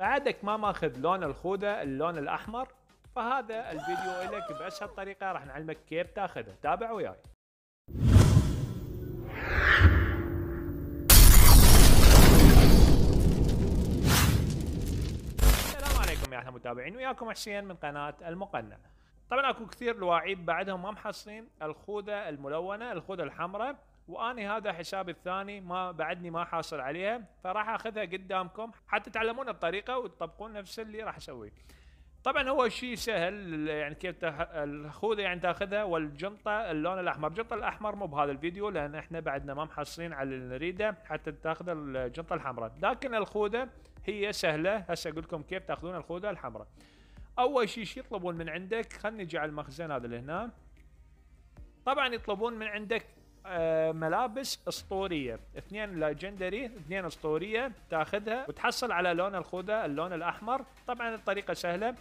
بعدك ما ماخذ لون الخوذة اللون الأحمر، فهذا الفيديو لك بأسهل طريقة راح نعلمك كيف تاخذه. تابع وياي. السلام عليكم يا احلى متابعين، وياكم حسين من قناة المقنع. طبعا اكو كثير لواعيب بعدهم ما محصلين الخوذة الملونة، الخوذة الحمراء، واني هذا حسابي الثاني ما حاصل عليها، فراح اخذها قدامكم حتى تعلمون الطريقة وتطبقون نفس اللي راح اسويه. طبعا هو شيء سهل، يعني كيف الخوذة يعني تاخذها، والجنطة اللون الاحمر. الجنطة الاحمر مو بهذا الفيديو لان احنا بعدنا ما محصلين على اللي نريده حتى تاخذ الجنطة الحمراء، لكن الخوذة هي سهلة. هسه اقول لكم كيف تاخذون الخوذة الحمراء. اول شيء يطلبون من عندك، خلني نجي على المخزن هذا اللي هنا. طبعا يطلبون من عندك ملابس اسطوريه، 2 ليجندري، 2 اسطوريه، تاخذها وتحصل على لون الخوذه اللون الاحمر. طبعا الطريقه سهله.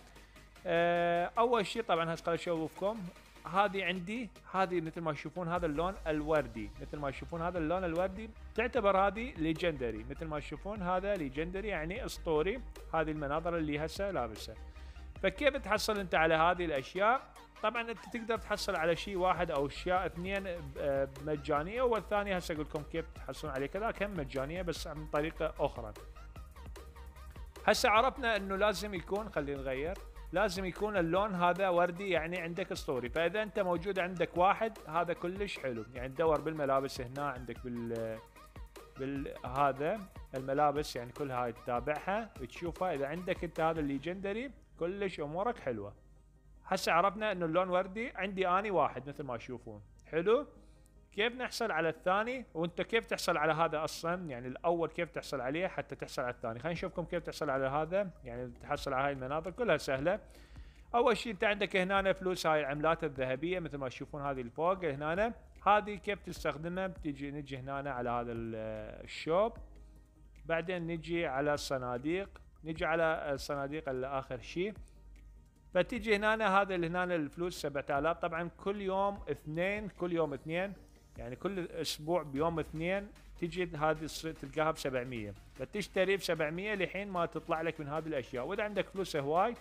اول شيء طبعا هسه اشوفكم، هذه عندي، هذه مثل ما تشوفون هذا اللون الوردي، مثل ما تشوفون هذا اللون الوردي تعتبر هذه ليجندري، مثل ما تشوفون هذا ليجندري يعني اسطوري. هذه المناظر اللي هسه لابسها. فكيف تحصل انت على هذه الاشياء؟ طبعا انت تقدر تحصل على شيء واحد او اشياء 2 مجانيه، والثانيه هسه اقول لكم كيف تحصلون عليه، كذاك هم مجانيه بس من طريقه اخرى. هسه عرفنا انه لازم يكون، خلينا نغير، لازم يكون اللون هذا وردي يعني عندك اسطوري. فاذا انت موجود عندك واحد هذا كلش حلو، يعني تدور بالملابس هنا عندك هذا الملابس، يعني كل هاي تتابعها وتشوفها. اذا عندك انت هذا الليجندري كلش امورك حلوه. هسه عرفنا انه اللون وردي، عندي اني واحد مثل ما تشوفون. حلو. كيف نحصل على الثاني؟ وانت كيف تحصل على هذا اصلا؟ يعني الاول كيف تحصل عليه حتى تحصل على الثاني؟ خلينا نشوفكم كيف تحصل على هذا، يعني تحصل على هاي المناظر كلها سهله. اول شيء انت عندك هنا فلوس، هاي العملات الذهبيه مثل ما تشوفون هذه الفوق هنا. هذه كيف تستخدمها؟ نجي هنا على هذا الشوب، بعدين نجي على الصناديق، نجي على الصناديق اللي اخر شيء. فتيجي هنا هذا اللي هنا الفلوس 7000. طبعا كل يوم اثنين، يعني كل اسبوع بيوم 2 تجي هذه تلقاها ب 700، فتشتري ب 700 لحين ما تطلع لك من هذه الاشياء. واذا عندك فلوس هواي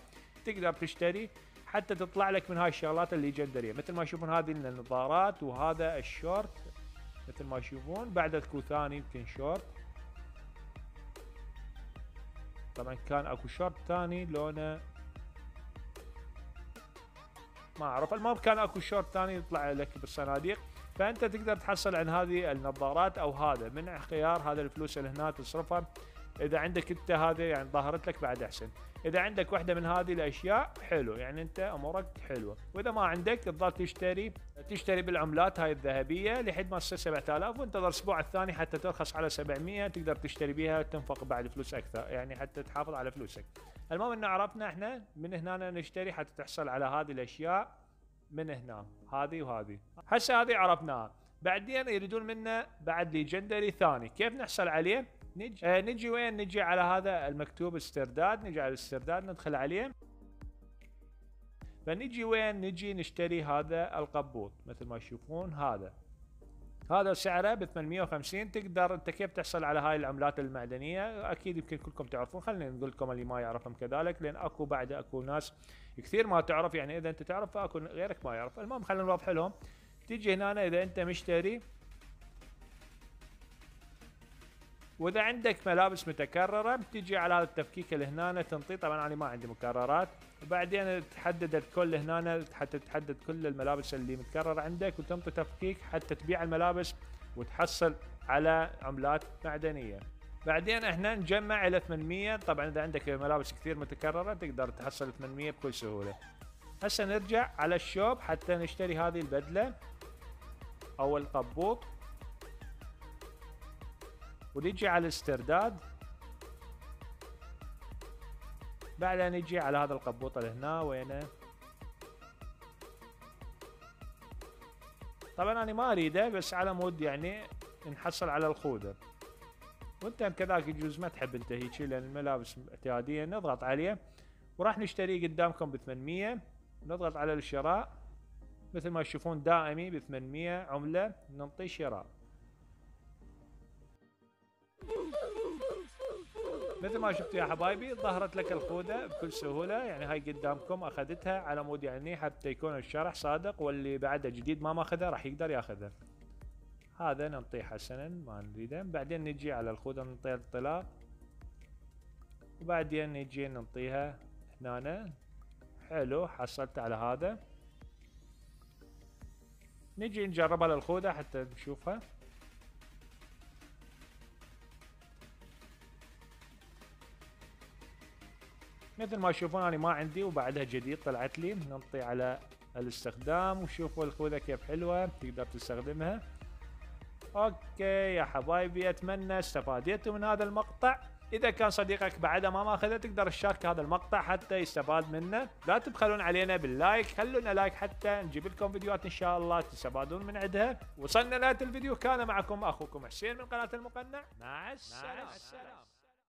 تقدر تشتري حتى تطلع لك من هاي الشغلات اللي جندريه، مثل ما تشوفون هذه النظارات وهذا الشورت مثل ما تشوفون. بعد اكو ثاني يمكن شورت، طبعا كان اكو شورت ثاني لونه ما اعرف، المهم كان اكو شورت ثاني يطلع لك بالصناديق. فانت تقدر تحصل عن هذه النظارات او هذا من خيار هذا الفلوس اللي هنا تصرفها. اذا عندك انت هذا يعني ظهرت لك بعد احسن. اذا عندك واحده من هذه الاشياء حلو، يعني انت امورك حلوه. واذا ما عندك تظل تشتري بالعملات هاي الذهبيه لحد ما تصير 7000، وانتظر الاسبوع الثاني حتى ترخص على 700 تقدر تشتري بيها تنفق بعد فلوس اكثر، يعني حتى تحافظ على فلوسك. المهم انه عرفنا احنا من هنا نشتري حتى تحصل على هذه الاشياء من هنا، هذه وهذه. هسه هذه عرفناها. بعدين يريدون منا بعد ليجندري ثاني، كيف نحصل عليه؟ نجي وين؟ نجي على هذا المكتوب استرداد، نجي على الاسترداد ندخل عليه. فنجي وين؟ نجي نشتري هذا القبوط مثل ما تشوفون. هذا سعره ب 850. تقدر انت كيف تحصل على هاي العملات المعدنيه؟ اكيد يمكن كلكم تعرفون، خلينا نقول لكم اللي ما يعرفهم كذلك، لان اكو ناس كثير ما تعرف، يعني اذا انت تعرف فاكو غيرك ما يعرف. المهم خلينا نوضح لهم. تيجي هنا اذا انت مشتري، واذا عندك ملابس متكرره بتيجي على هذا التفكيك اللي هنا تنطي. طبعا انا ما عندي مكررات. وبعدين تحدد الكل هنا حتى تحدد كل الملابس اللي متكرره عندك، وتنطي تفكيك حتى تبيع الملابس وتحصل على عملات معدنيه. بعدين احنا نجمع الى 800. طبعا اذا عندك ملابس كثير متكرره تقدر تحصل 800 بكل سهوله. هسه نرجع على الشوب حتى نشتري هذه البدله او القبوط، ونجي على الاسترداد. بعدها نجي على هذا القبوط اللي هنا وينه. طبعا انا ما اريده بس على مود يعني نحصل على الخوذه. وانت كذلك يجوز ما تحب انت هيك، لان الملابس اعتياديه. نضغط عليه وراح نشتريه قدامكم ب 800. نضغط على الشراء مثل ما تشوفون دائمي ب 800 عمله، ننطي شراء. مثل ما شفتوا يا حبايبي ظهرت لك الخوذة بكل سهولة، يعني هاي قدامكم اخذتها على مود يعني حتى يكون الشرح صادق، واللي بعده جديد ما ماخذها راح يقدر ياخذها. هذا ننطيه حسنا ما نريده. بعدين نجي على الخوذة ننطيها انطلاق، وبعدين نجي ننطيها هنا. حلو، حصلت على هذا. نجي نجربها للخوذة حتى نشوفها. مثل ما تشوفون انا ما عندي وبعدها جديد طلعت لي. ننطي على الاستخدام وشوفوا الخوذة كيف حلوة تقدر تستخدمها. اوكي يا حبايبي، اتمنى استفادتوا من هذا المقطع. اذا كان صديقك بعده ما ماخذه تقدر تشارك هذا المقطع حتى يستفاد منه. لا تبخلون علينا باللايك، خلونا لايك حتى نجيب لكم فيديوهات ان شاء الله تستفادون من عندها. وصلنا لنهاية الفيديو، كان معكم اخوكم حسين من قناة المقنع. مع السلامة.